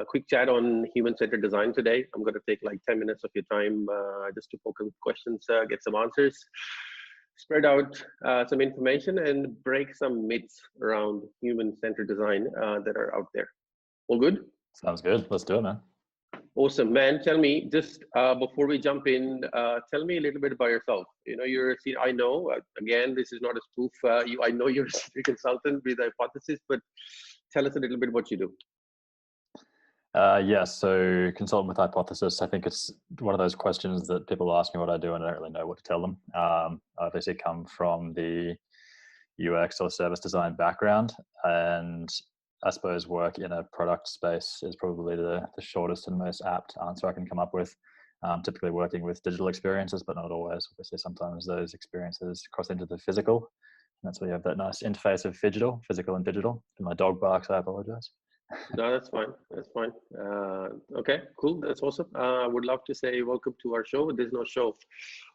quick chat on human-centered design today. I'm going to take like 10 minutes of your time just to focus questions, get some answers, spread out some information, and break some myths around human-centered design that are out there. All good? Sounds good. Let's do it, man. Awesome, man. Tell me, just before we jump in, tell me a little bit about yourself. You know, I know, again, this is not a spoof. I know you're a senior consultant with Hypothesis, but tell us a little bit what you do. So consultant with Hypothesis, I think it's one of those questions that people ask me what I do and I don't really know what to tell them. I obviously come from the UX or service design background, and I suppose work in a product space is probably the shortest and most apt answer I can come up with. Typically working with digital experiences, but not always. Obviously, sometimes those experiences cross into the physical. And that's where you have that nice interface of physical and digital. And my dog barks, I apologize. No, that's fine. That's fine. Okay, cool. That's awesome. I would love to say welcome to our show. There's no show.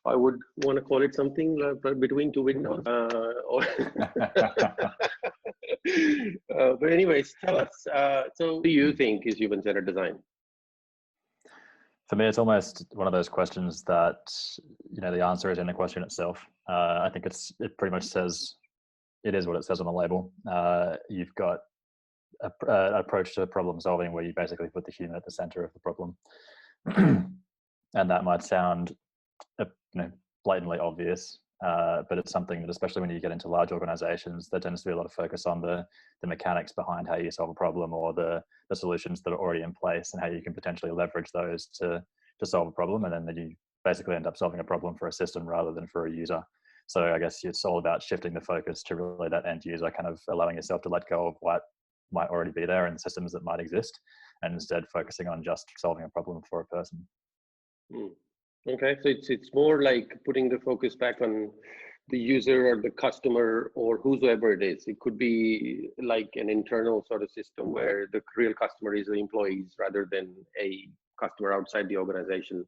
I would want to call it something between two windows. But anyways, tell us. So what do you think is human-centered design? For me, it's almost one of those questions that, the answer is in the question itself. I think it pretty much says, it is what it says on the label. You've got an approach to problem solving where you basically put the human at the center of the problem. And that might sound blatantly obvious, but it's something that, especially when you get into large organizations, there tends to be a lot of focus on the mechanics behind how you solve a problem, or the solutions that are already in place and how you can potentially leverage those to solve a problem. And then you basically end up solving a problem for a system rather than for a user. So I guess it's all about shifting the focus to really that end user, kind of allowing yourself to let go of what might already be there and systems that might exist, and instead focusing on just solving a problem for a person. Okay, so it's more like putting the focus back on the user or the customer or whosoever it is. It could be like an internal sort of system where the real customer is the employees rather than a customer outside the organization,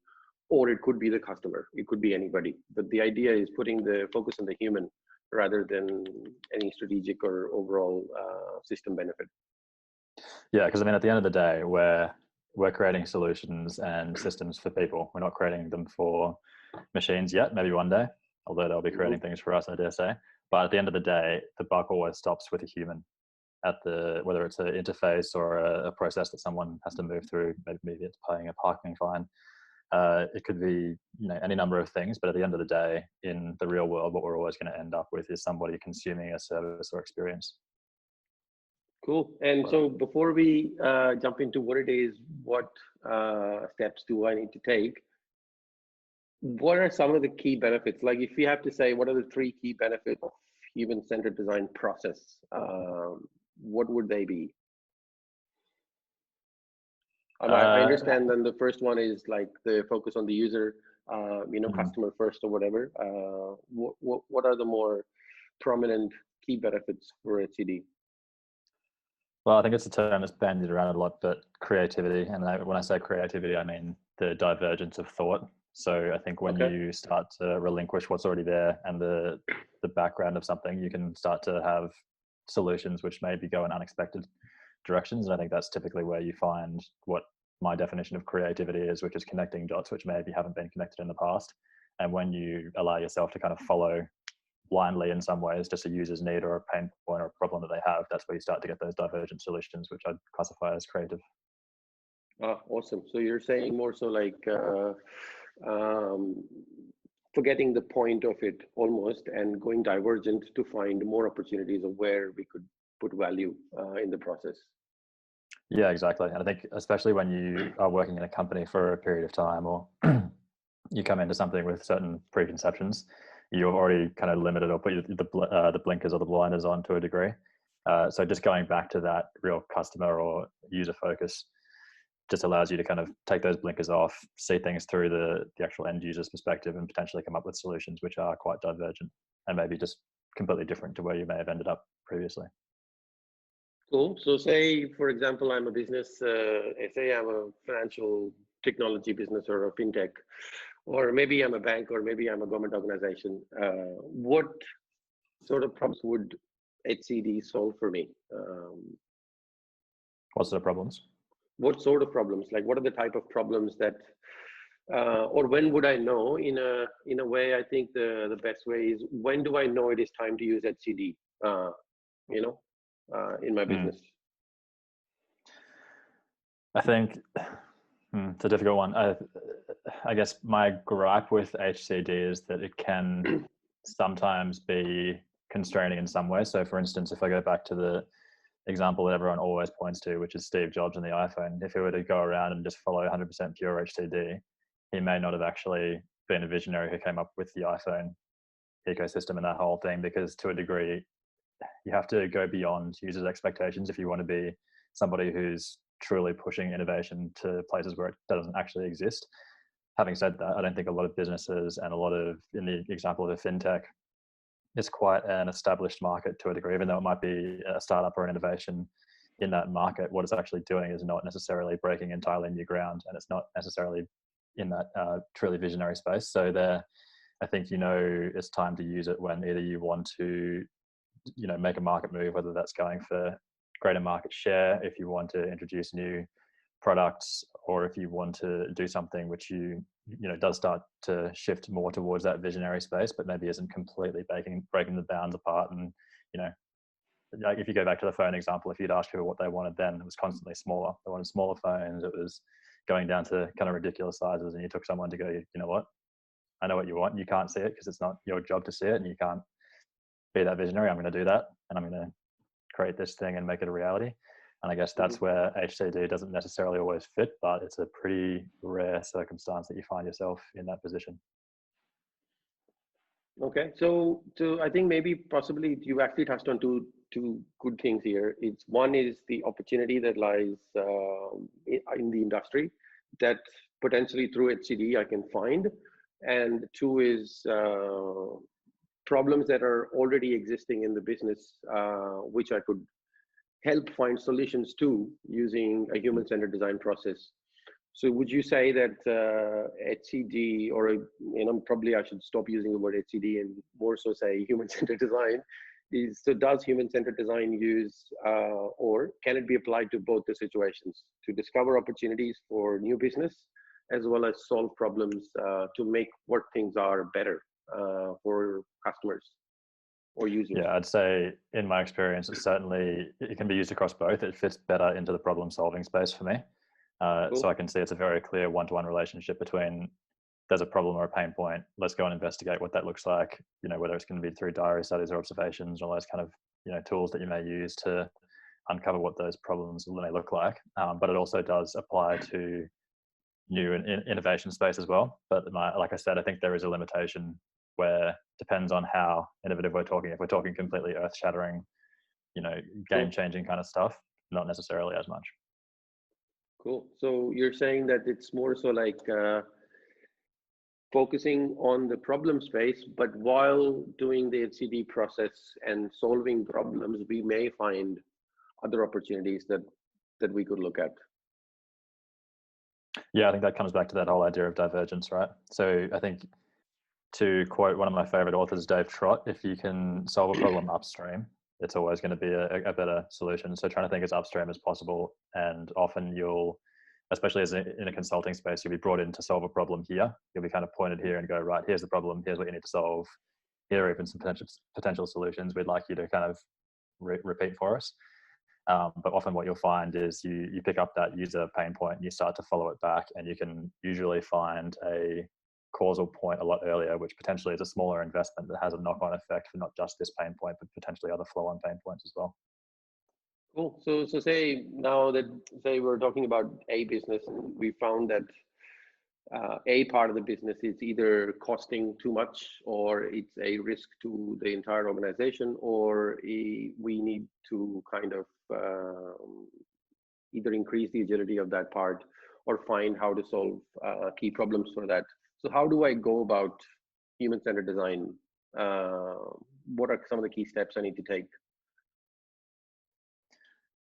or it could be the customer. It could be anybody. But the idea is putting the focus on the human rather than any strategic or overall system benefit. Yeah, because at the end of the day, we're creating solutions and systems for people. We're not creating them for machines yet, maybe one day, although they'll be creating things for us, I dare say. But at the end of the day, the buck always stops with a human whether it's an interface or a process that someone has to move through. Maybe it's paying a parking fine. It could be any number of things, but at the end of the day, in the real world, what we're always going to end up with is somebody consuming a service or experience. Cool. And so before we jump into what it is, what steps do I need to take? What are some of the key benefits? Like if you have to say, what are the 3 key benefits of human-centered design process? What would they be? I understand then the first one is like the focus on the user, customer first or whatever. What are the more prominent key benefits for HCD? Well, I think it's a term that's bandied around a lot, but creativity. And when I say creativity, I mean the divergence of thought. So I think when you start to relinquish what's already there and the background of something, you can start to have solutions which maybe go in unexpected directions. And I think that's typically where you find what my definition of creativity is, which is connecting dots which maybe haven't been connected in the past. And when you allow yourself to kind of follow blindly in some ways, just a user's need or a pain point or a problem that they have, that's where you start to get those divergent solutions, which I'd classify as creative. Awesome. So you're saying more so like forgetting the point of it almost and going divergent to find more opportunities of where we could put value in the process. Yeah, exactly. And I think especially when you are working in a company for a period of time, or you come into something with certain preconceptions, you've already kind of limited or put the blinkers or the blinders on to a degree. So just going back to that real customer or user focus just allows you to kind of take those blinkers off, see things through the actual end user's perspective, and potentially come up with solutions which are quite divergent and maybe just completely different to where you may have ended up previously. Cool. So say, for example, I'm a business, say I'm a financial technology business or a fintech, or maybe I'm a bank, or maybe I'm a government organization. What sort of problems would HCD solve for me? What sort of problems? What sort of problems? Like, what are the type of problems that, or when would I know? In a way, I think the best way is, when do I know it is time to use HCD? You know, in my Mm. business. I think it's a difficult one. I guess my gripe with HCD is that it can sometimes be constraining in some way. So, for instance, if I go back to the example that everyone always points to, which is Steve Jobs and the iPhone, if he were to go around and just follow 100% pure HCD, he may not have actually been a visionary who came up with the iPhone ecosystem and that whole thing, because to a degree, you have to go beyond users' expectations if you want to be somebody who's truly pushing innovation to places where it doesn't actually exist. Having said that, I don't think a lot of businesses and a lot of, in the example of a fintech, it's quite an established market to a degree, even though it might be a startup or an innovation in that market. What it's actually doing is not necessarily breaking entirely new ground, and it's not necessarily in that truly visionary space. So there, I think, it's time to use it when either you want to, make a market move, whether that's going for greater market share, if you want to introduce new products, or if you want to do something which does start to shift more towards that visionary space, but maybe isn't completely breaking the bounds apart. And like if you go back to the phone example, if you'd ask people what they wanted then, it was constantly smaller. They wanted smaller phones. It was going down to kind of ridiculous sizes, and you took someone to go, you know what, I know what you want. You can't see it because it's not your job to see it, and you can't be that visionary. I'm going to do that, and I'm going to create this thing and make it a reality. And I guess that's where HCD doesn't necessarily always fit, but it's a pretty rare circumstance that you find yourself in that position. Okay, so I think maybe possibly you actually touched on two good things here. It's one is the opportunity that lies in the industry that potentially through HCD I can find, and two is problems that are already existing in the business, which I could help find solutions to using a human-centered design process. So would you say that HCD, or probably I should stop using the word HCD and more so say human-centered design, does human-centered design use, or can it be applied to both the situations to discover opportunities for new business as well as solve problems to make what things are better for customers or users? Yeah, I'd say in my experience, it can be used across both. It fits better into the problem solving space for me. Cool. So I can see it's a very clear one-to-one relationship between there's a problem or a pain point. Let's go and investigate what that looks like, whether it's going to be through diary studies or observations or those kind of, tools that you may use to uncover what those problems may look like. But it also does apply to new and innovation space as well. But like I said, I think there is a limitation where depends on how innovative we're talking. If we're talking completely earth-shattering, game-changing kind of stuff, not necessarily as much. Cool. So you're saying that it's more so like focusing on the problem space, but while doing the HCD process and solving problems, we may find other opportunities that we could look at. Yeah, I think that comes back to that whole idea of divergence, right? So I think, to quote one of my favorite authors, Dave Trott, if you can solve a problem upstream, it's always going to be a better solution. So trying to think as upstream as possible. And often especially in a consulting space, you'll be brought in to solve a problem here. You'll be kind of pointed here and go, right, here's the problem. Here's what you need to solve. Here are even some potential solutions we'd like you to kind of repeat for us. But often what you'll find is you pick up that user pain point and you start to follow it back, and you can usually find a causal point a lot earlier, which potentially is a smaller investment that has a knock-on effect for not just this pain point, but potentially other flow-on pain points as well. Cool. So say we're talking about a business, and we found that a part of the business is either costing too much, or it's a risk to the entire organization, or we need to kind of either increase the agility of that part or find how to solve key problems for that. So how do I go about human-centered design? What are some of the key steps I need to take?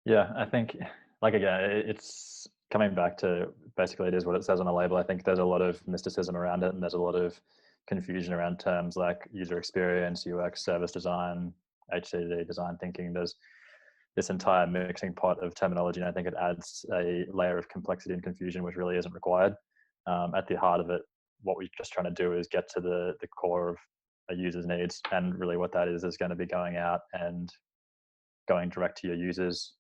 Yeah, I think, like, again, it's coming back to basically it is what it says on the label. I think there's a lot of mysticism around it, and there's a lot of confusion around terms like user experience, UX, service design, HCD, design thinking. There's this entire mixing pot of terminology, and I think it adds a layer of complexity and confusion which really isn't required. At the heart of it, what we're just trying to do is get to the core of a user's needs, and really what that is going to be going out and going direct to your users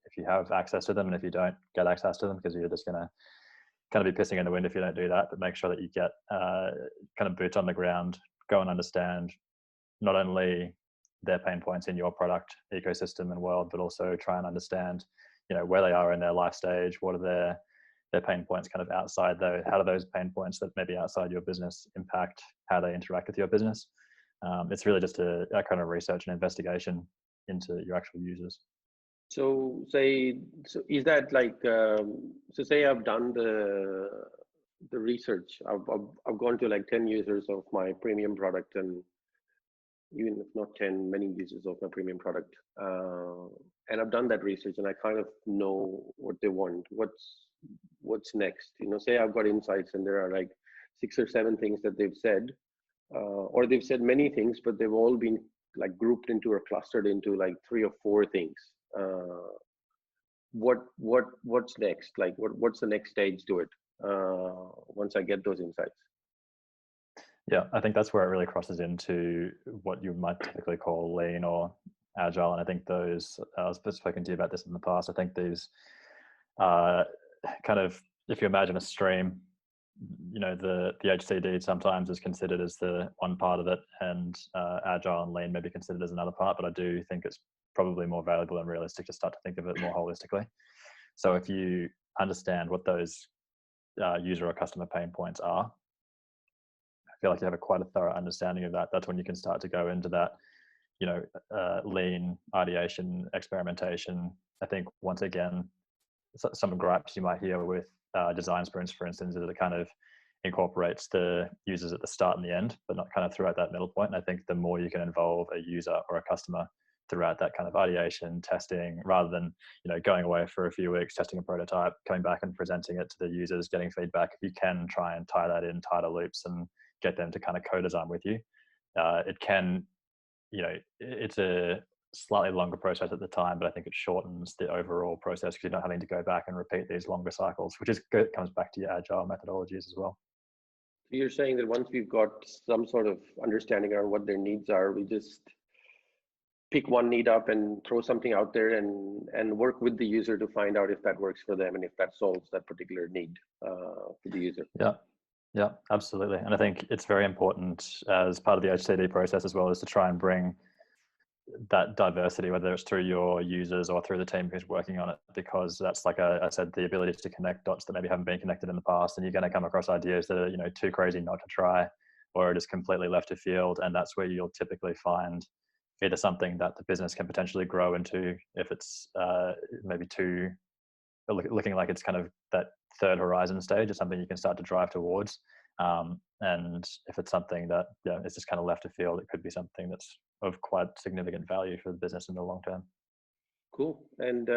if you have access to them, and if you don't, get access to them, because you're just going to kind of be pissing in the wind if you don't do that. But make sure that you get kind of boots on the ground, go and understand not only their pain points in your product ecosystem and world, but also try and understand, where they are in their life stage. What are their pain points kind of outside though? How do those pain points that maybe outside your business impact how they interact with your business? It's really just a kind of research and investigation into your actual users. So is that like, so say I've done the research, I've gone to like 10 users of my premium product, and even if not 10, many users of my premium product. And I've done that research and I kind of know what they want. What's next? Say I've got insights and there are like 6 or 7 things that they've said, or they've said many things, but they've all been like grouped into or clustered into like 3 or 4 things. What's next? Like what's the next stage to it once I get those insights? Yeah, I think that's where it really crosses into what you might typically call lean or agile. And I think those, I've spoken to you about this in the past, I think these kind of, if you imagine a stream, the HCD sometimes is considered as the one part of it, and agile and lean may be considered as another part, but I do think it's probably more valuable and realistic to start to think of it more holistically. So if you understand what those user or customer pain points are, I feel like you have quite a thorough understanding of that. That's when you can start to go into that, lean ideation, experimentation. I think once again, some gripes you might hear with design sprints, for instance, is that it kind of incorporates the users at the start and the end, but not kind of throughout that middle point. And I think the more you can involve a user or a customer throughout that kind of ideation, testing, rather than going away for a few weeks, testing a prototype, coming back and presenting it to the users, getting feedback. If you can try and tie that in tighter loops and get them to kind of co-design with you, it can, it's a slightly longer process at the time, but I think it shortens the overall process because you're not having to go back and repeat these longer cycles, which is good. It comes back to your agile methodologies as well. You're saying that once we've got some sort of understanding around what their needs are, we just pick one need up and throw something out there and work with the user to find out if that works for them and if that solves that particular need for the user. Yeah, absolutely. And I think it's very important as part of the HCD process as well, is to try and bring that diversity, whether it's through your users or through the team who's working on it, because that's, like I said, the ability to connect dots that maybe haven't been connected in the past, and you're going to come across ideas that are too crazy not to try, or it is completely left of field, and that's where you'll typically find either something that the business can potentially grow into if it's maybe too looking like it's kind of that third horizon stage, or something you can start to drive towards. And if it's something that it's just kind of left of field, it could be something that's of quite significant value for the business in the long term. Cool. And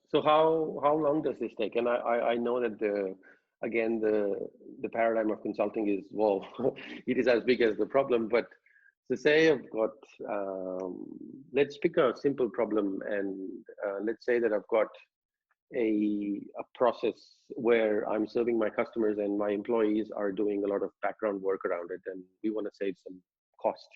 so how long does this take? And I know that the paradigm of consulting is, well, it is as big as the problem. But so say I've got, let's pick a simple problem, and let's say that I've got a process where I'm serving my customers and my employees are doing a lot of background work around it, and we want to save some cost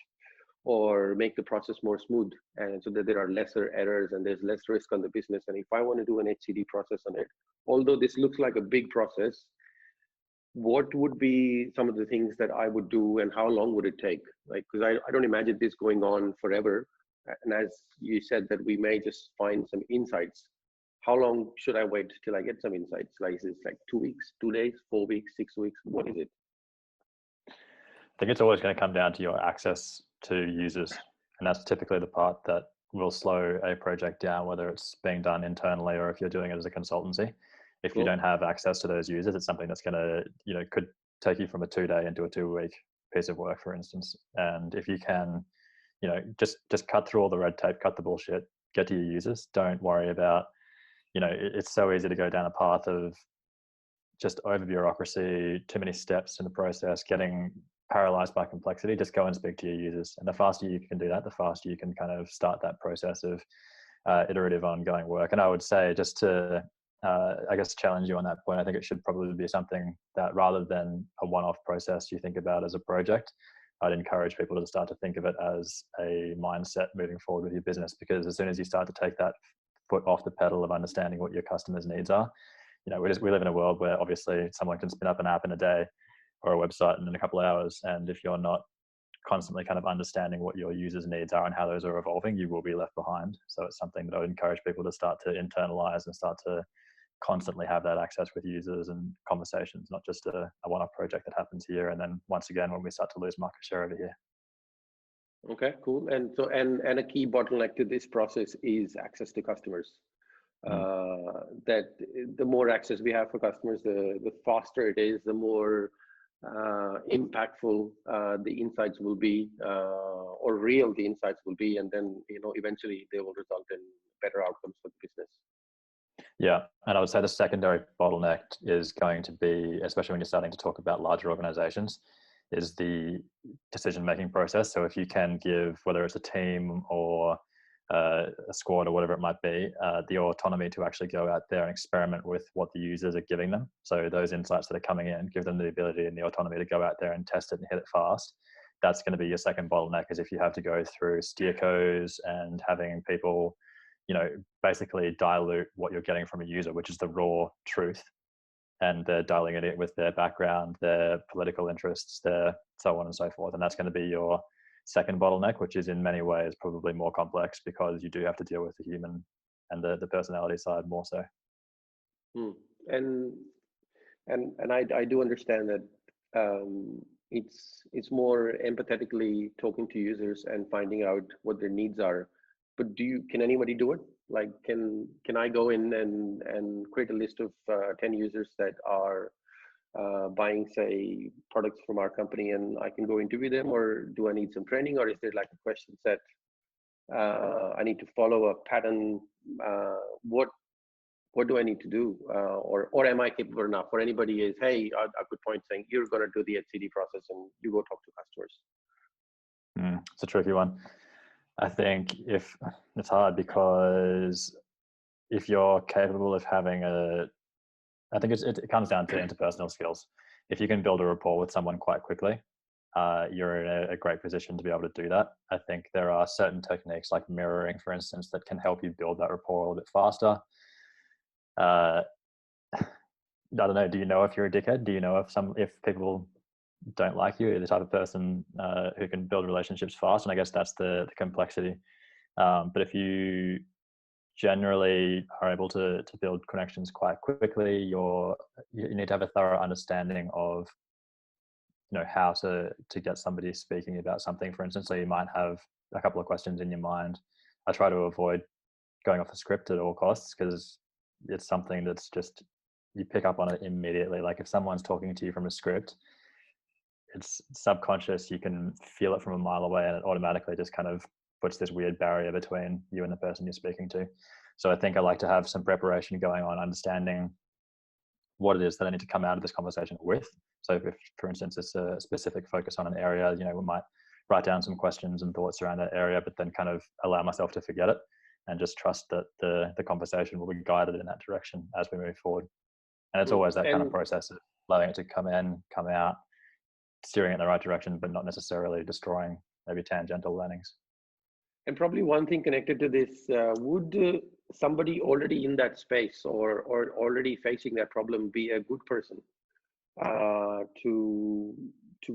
or make the process more smooth, and so that there are lesser errors and there's less risk on the business. And if I want to do an HCD process on it, although this looks like a big process, what would be some of the things that I would do, and how long would it take? Like, because I don't imagine this going on forever. And as you said, that we may just find some insights. How long should I wait till I get some insights? Like, is it like 2 weeks, 2 days, 4 weeks, 6 weeks? What is it? I think it's always going to come down to your access to users. And that's typically the part that will slow a project down, whether it's being done internally or if you're doing it as a consultancy. If you don't have access to those users, it's something that's going to, could take you from a 2-day into a 2-week piece of work, for instance. And if you can, just cut through all the red tape, cut the bullshit, get to your users. Don't worry about, it's so easy to go down a path of just over bureaucracy, too many steps in the process, getting paralyzed by complexity. Just go and speak to your users. And the faster you can do that, the faster you can kind of start that process of iterative ongoing work. And I would say, just to I guess challenge you on that point, I think it should probably be something that, rather than a one-off process, you think about as a project. I'd encourage people to start to think of it as a mindset moving forward with your business, because as soon as you start to take that foot off the pedal of understanding what your customers' needs are, we live in a world where obviously someone can spin up an app in a day or a website in a couple of hours, and if you're not constantly kind of understanding what your users' needs are and how those are evolving, you will be left behind. So it's something that I would encourage people to start to internalize and start to constantly have that access with users and conversations, not just a one-off project that happens here and then once again when we start to lose market share over here. Okay, cool. And so, and a key bottleneck to this process is access to customers. That the more access we have for customers, the faster it is, the more impactful the insights will be, or real the insights will be, and then eventually they will result in better outcomes for the business. Yeah, and I would say the secondary bottleneck is going to be, especially when you're starting to talk about larger organizations, is the decision-making process. So if you can give, whether it's a team or a squad or whatever it might be, the autonomy to actually go out there and experiment with what the users are giving them. So those insights that are coming in, give them the ability and the autonomy to go out there and test it and hit it fast. That's going to be your second bottleneck, is if you have to go through steercos and having people, basically dilute what you're getting from a user, which is the raw truth, and they're dialing it in with their background, their political interests, their so on and so forth. And that's going to be your second bottleneck, which is in many ways probably more complex, because you do have to deal with the human and the personality side more so. And I do understand that it's more empathetically talking to users and finding out what their needs are. But can anybody do it? Like, can I go in and create a list of 10 users that are buying, say, products from our company, and I can go interview them, or do I need some training, or is there like a question set I need to follow a pattern? What do I need to do, or am I capable enough? For anybody is, hey, a good point saying you're going to do the HCD process and you go talk to customers. It's a tricky one. I think if it's hard, because if you're capable of having I think it comes down to interpersonal skills. If you can build a rapport with someone quite quickly, you're in a great position to be able to do that. I think there are certain techniques like mirroring, for instance, that can help you build that rapport a little bit faster. I don't know. Do you know if you're a dickhead? Do you know if people don't like you? You're the type of person who can build relationships fast, and I guess that's the complexity. But if you generally are able to build connections quite quickly, you need to have a thorough understanding of how to get somebody speaking about something, for instance. So you might have a couple of questions in your mind. I try to avoid going off the script at all costs, because it's something that's just, you pick up on it immediately. Like if someone's talking to you from a script, it's subconscious, you can feel it from a mile away, and it automatically just kind of puts this weird barrier between you and the person you're speaking to. So I think I like to have some preparation going on, understanding what it is that I need to come out of this conversation with. So if, for instance, it's a specific focus on an area, we might write down some questions and thoughts around that area, but then kind of allow myself to forget it and just trust that the conversation will be guided in that direction as we move forward. And it's always that kind of process of allowing it to come in, come out, steering it in the right direction, but not necessarily destroying maybe tangential learnings. And probably one thing connected to this, would somebody already in that space or already facing that problem be a good person to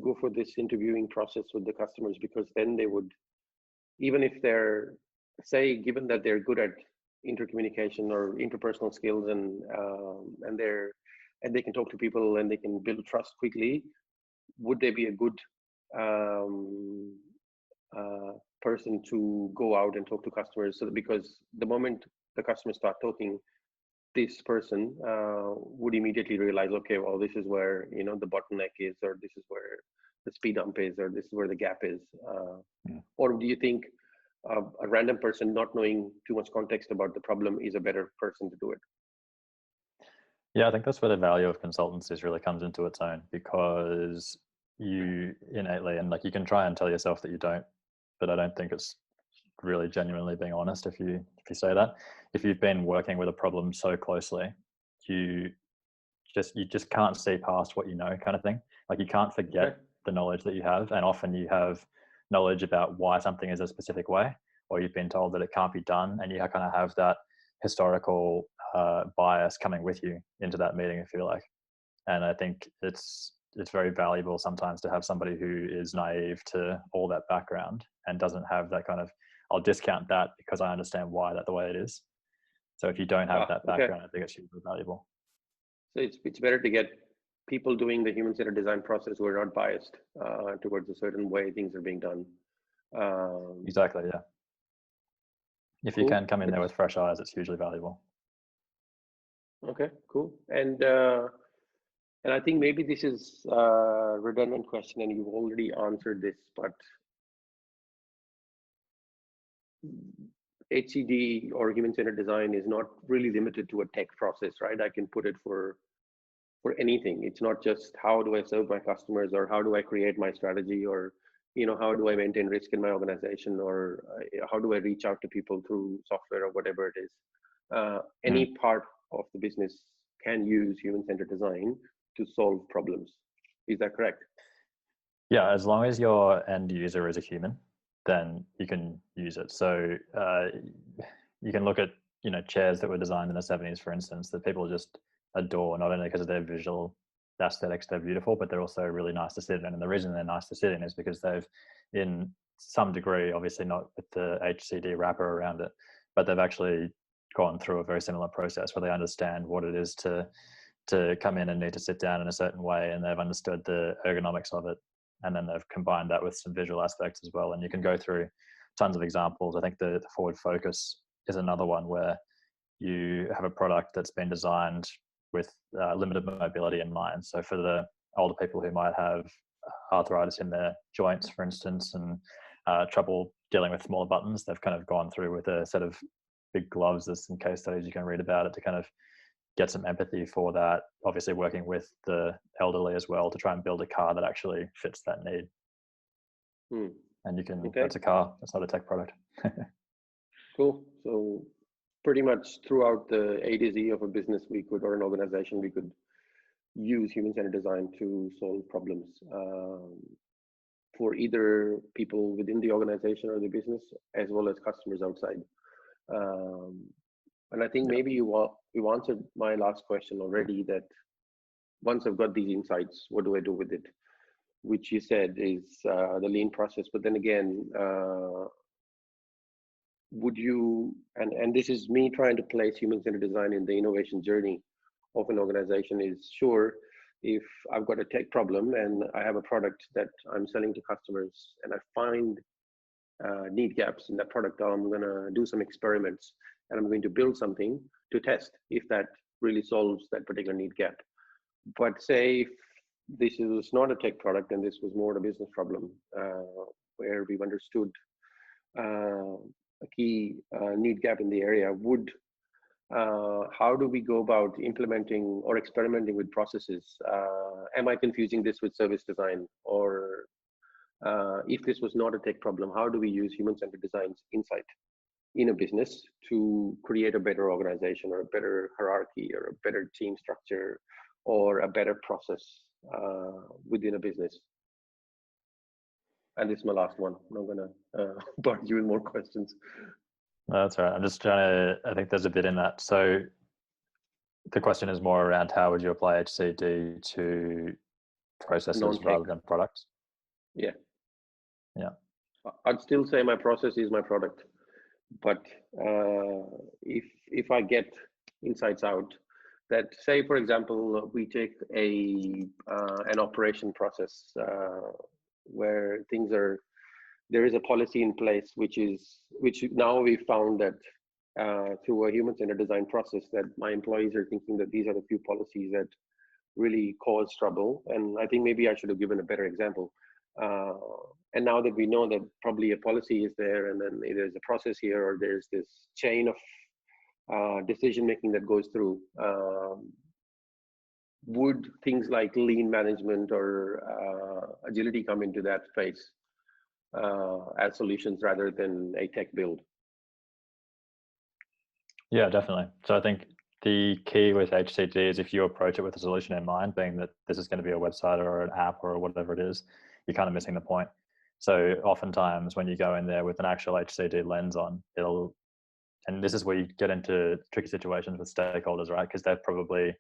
go for this interviewing process with the customers? Because then they would, even if they're, say, given that they're good at intercommunication or interpersonal skills, and they can talk to people and they can build trust quickly, would they be a good person to go out and talk to customers? So because the moment the customers start talking, this person would immediately realize, okay, well, this is where the bottleneck is, or this is where the speed bump is, or this is where the gap is. Or do you think a random person not knowing too much context about the problem is a better person to do it? Yeah, I think that's where the value of consultancies really comes into its own, because you innately, and like you can try and tell yourself that you don't, but I don't think it's really genuinely being honest if you say that. If you've been working with a problem so closely, you just can't see past what you know, kind of thing. Like you can't forget Okay. the knowledge that you have, and often you have knowledge about why something is a specific way, or you've been told that it can't be done, and you kind of have that historical bias coming with you into that meeting, if you like. And I think it's very valuable sometimes to have somebody who is naive to all that background and doesn't have that kind of, I'll discount that because I understand why that's the way it is. So if you don't have that Okay. background, I think it's super valuable. So it's better to get people doing the human-centered design process who are not biased towards a certain way things are being done. Exactly, yeah. If you Cool. can come in there with fresh eyes, it's hugely valuable. Okay, cool. And I think maybe this is a redundant question and you've already answered this, but HCD or human-centered design is not really limited to a tech process, right? I can put it for anything. It's not just how do I serve my customers or how do I create my strategy or how do I maintain risk in my organization or how do I reach out to people through software or whatever it is. Any part of the business can use human-centered design to solve problems. Is that correct? Yeah, as long as your end user is a human, then you can use it. So you can look at chairs that were designed in the 70s, for instance, that people just adore, not only because of their visual aesthetics, they're beautiful, but they're also really nice to sit in. And the reason they're nice to sit in is because they've, in some degree, obviously not with the HCD wrapper around it, but they've actually gone through a very similar process where they understand what it is to come in and need to sit down in a certain way, and they've understood the ergonomics of it, and then they've combined that with some visual aspects as well. And you can go through tons of examples. I think the forward focus is another one where you have a product that's been designed with limited mobility in mind. So for the older people who might have arthritis in their joints, for instance, and trouble dealing with smaller buttons, they've kind of gone through with a set of big gloves. There's some case studies you can read about it to kind of get some empathy for that. Obviously working with the elderly as well to try and build a car that actually fits that need. And you can, that's a car, that's not a tech product. Cool. So pretty much throughout the A to Z of a business or an organization, we could use human-centered design to solve problems for either people within the organization or the business, as well as customers outside. And I think maybe you answered my last question already, that once I've got these insights, what do I do with it? Which you said is the lean process. But then again, would you, and this is me trying to place human-centered design in the innovation journey of an organization, is sure, if I've got a tech problem and I have a product that I'm selling to customers and I find need gaps in that product, I'm going to do some experiments and I'm going to build something to test if that really solves that particular need gap. But say if this is not a tech product and this was more a business problem where we've understood a key need gap in the area, how do we go about implementing or experimenting with processes? Am I confusing this with service design? Or if this was not a tech problem, how do we use human-centered design's insight in a business to create a better organization or a better hierarchy or a better team structure or a better process within a business? And this is my last one. I'm not gonna bug you with more questions. No, that's all right. I'm just trying to, I think there's a bit in that. So the question is more around how would you apply HCD to processes Non-tech. rather than products? Yeah. Yeah. I'd still say my process is my product, but if I get insights out that, say for example, we take an operation process where there is a policy in place which now we found that through a human-centered design process, that my employees are thinking that these are the few policies that really cause trouble. And I think maybe I should have given a better example. And now that we know that probably a policy is there, and then there's a process here, or there's this chain of decision making that goes through, would things like lean management or agility come into that space? as solutions rather than a tech build. Yeah, definitely. So I think the key with HCD is if you approach it with a solution in mind, being that this is going to be a website or an app or whatever it is, you're kind of missing the point. So oftentimes when you go in there with an actual HCD lens on, and this is where you get into tricky situations with stakeholders, right? Because they're probably,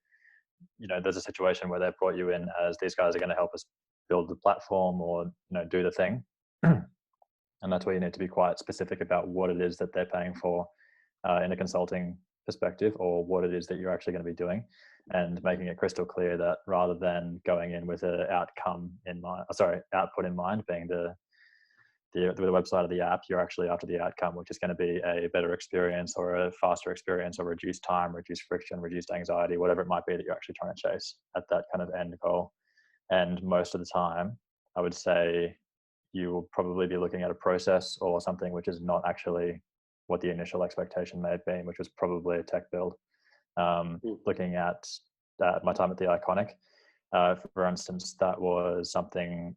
there's a situation where they've brought you in as these guys are going to help us build the platform or, do the thing. And that's where you need to be quite specific about what it is that they're paying for in a consulting perspective, or what it is that you're actually going to be doing, and making it crystal clear that rather than going in with an outcome in mind, output in mind, being the website of the app, you're actually after the outcome, which is going to be a better experience or a faster experience or reduced time, reduced friction, reduced anxiety, whatever it might be that you're actually trying to chase at that kind of end goal. And most of the time, I would say you will probably be looking at a process or something which is not actually what the initial expectation may have been, which was probably a tech build. Looking at my time at the Iconic, for instance, that was something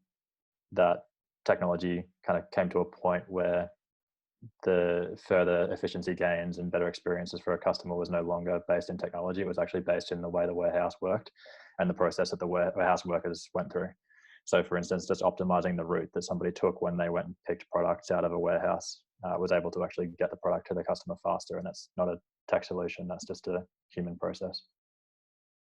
that technology kind of came to a point where the further efficiency gains and better experiences for a customer was no longer based in technology. It was actually based in the way the warehouse worked and the process that the warehouse workers went through. So for instance, just optimizing the route that somebody took when they went and picked products out of a warehouse was able to actually get the product to the customer faster. And that's not a tech solution, that's just a human process.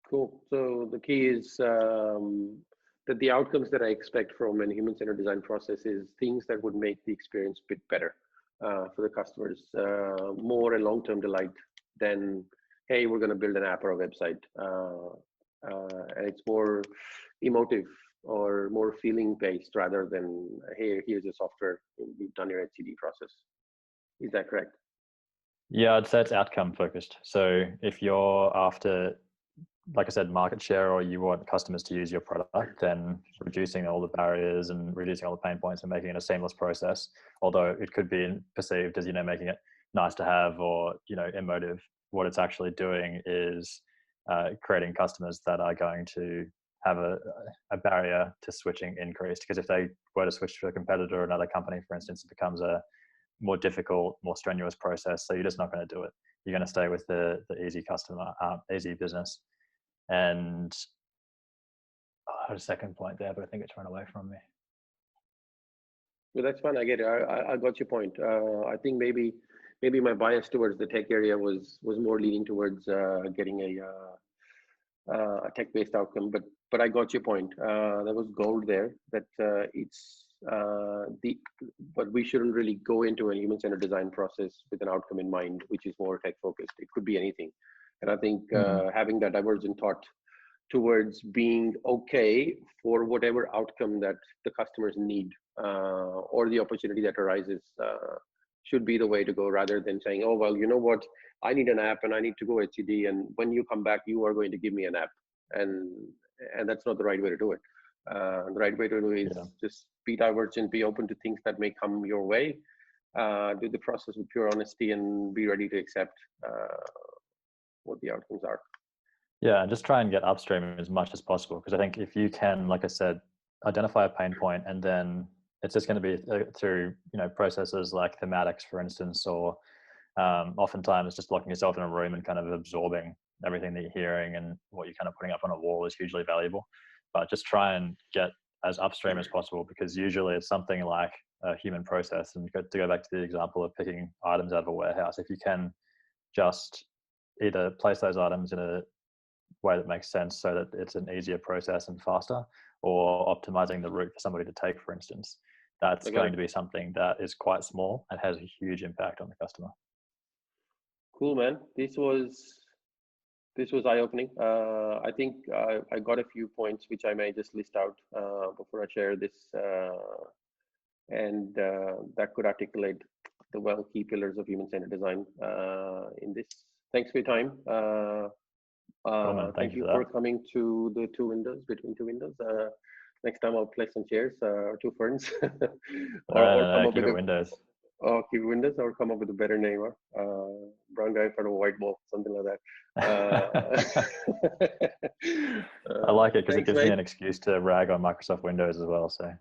Cool. So the key is that the outcomes that I expect from a human-centered design process is things that would make the experience a bit better for the customers, more a long-term delight than, hey, we're going to build an app or a website. And it's more emotive or more feeling-based rather than, hey, here's your software, we've done your HCD process. Is that correct? Yeah, I'd say it's outcome focused. So if you're after, like I said, market share, or you want customers to use your product, then reducing all the barriers and reducing all the pain points and making it a seamless process, although it could be perceived as, making it nice to have or, emotive, what it's actually doing is creating customers that are going to have a barrier to switching increased. Because if they were to switch to a competitor or another company, for instance, it becomes a more difficult, more strenuous process. So you're just not going to do it. You're going to stay with the easy customer, easy business. And I had a second point there, but I think it's run away from me. Well, that's fine. I get it. I got your point. I think maybe my bias towards the tech area was more leaning towards getting a tech-based outcome. But I got your point. There was gold there. That it's but we shouldn't really go into a human-centered design process with an outcome in mind, which is more tech-focused. It could be anything. And I think having that divergent thought towards being okay for whatever outcome that the customers need or the opportunity that arises should be the way to go, rather than saying, oh, well, you know what, I need an app and I need to go HCD, and when you come back, you are going to give me an app. And that's not the right way to do it. The right way to do it is just be divergent, be open to things that may come your way, do the process with pure honesty, and be ready to accept what the outcomes are. Yeah, and just try and get upstream as much as possible. Because I think if you can, like I said, identify a pain point, and then it's just going to be through, processes like thematics, for instance, or oftentimes just locking yourself in a room and kind of absorbing everything that you're hearing, and what you're kind of putting up on a wall is hugely valuable. But just try and get as upstream as possible, because usually it's something like a human process. And to go back to the example of picking items out of a warehouse, if you can just either place those items in a way that makes sense so that it's an easier process and faster, or optimizing the route for somebody to take, for instance, that's going to be something that is quite small and has a huge impact on the customer. Cool, man. This was eye-opening. I think I got a few points which I may just list out before I share this, and that could articulate the key pillars of human-centered design in this. Thanks for your time. Thank you for coming to the between two windows. Next time I'll place some chairs or two ferns. or come up with windows. keep Windows or come up with a better name, huh? Brown guy in front of a white ball, something like that. I like it because it Thanks, gives me mate. an excuse to rag on Microsoft Windows as well. So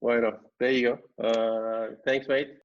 Why not? There you go. Thanks, mate.